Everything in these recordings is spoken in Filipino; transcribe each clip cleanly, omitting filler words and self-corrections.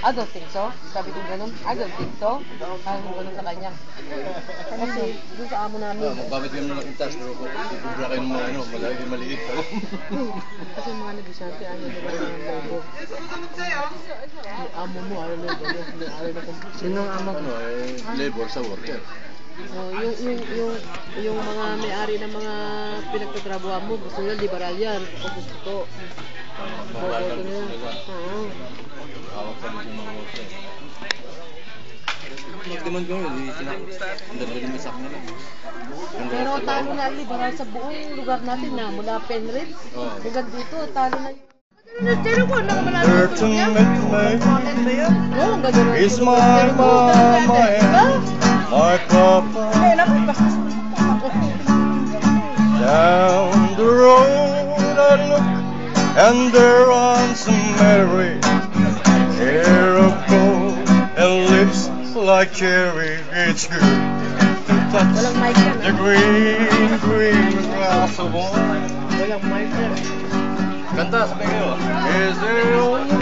I don't think so. Sabi ko ganun, I don't think so. Sabi ko ganun sa kanya. Kasi doon sa amo namin. Magbabit kayo ng laking task, pero kung kubra kayo ng mga maliit pa. Kasi mga negosyante, ayaw nila ng labor. Yung amo mo, ayaw na labor. Sino ang amo mo? Labor sa worker. Yung mga may-ari ng mga pinagtatrabuhan mo, gusto nila liberal yan. Kung gusto ko. Boboto nila. Hawak sa mga worker. Magdiman ko yun, ang dami ng misak nila. Pero talo na liberal sa buong lugar natin na mula Penrith. Hanggang dito, talo na yun. Pero ko na malalaman niya. Oo, ang ganda na. Is my mama and my papa. Down the road I look, and there runs Mary, hair of gold and lips like cherry. It's good to touch the green, green grass of wine. Walang mic na. Kanta, sabi kayo. Is there only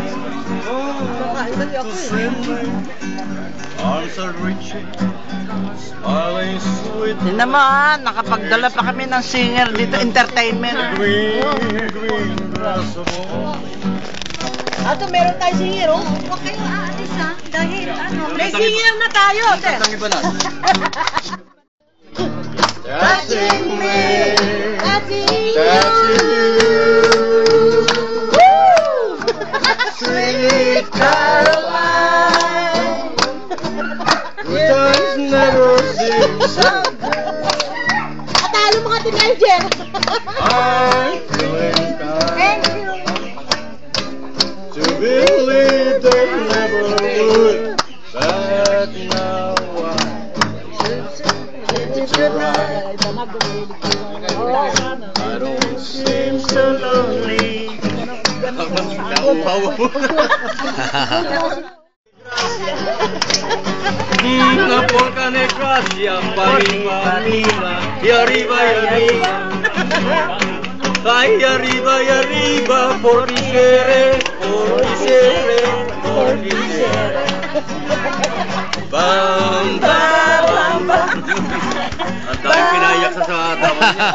Nakailan to send me? Arms are reaching, smiling sweet. Tingnan mo nakapagdala pa kami ng singer dito, entertainment. Green, green grass of wine. Ato, meron tayo singer, oh. Huwag kayong aalis ha, dahil ano, May singer na tayo, sir. Ang iba na. Touching me, Touching touching you. Sweet Caroline, good times never seem so good. Atalo mga teenager. I'm feeling kind to believe they never would, but now I don't seem so lonely. Una polka de gracia, arriba, y arriba, y arriba. Ay, arriba, y arriba, por mi ser, por mi ser, por mi ser. Bam, bam, bam, bam. Ang dami pinayak sa tapos niya.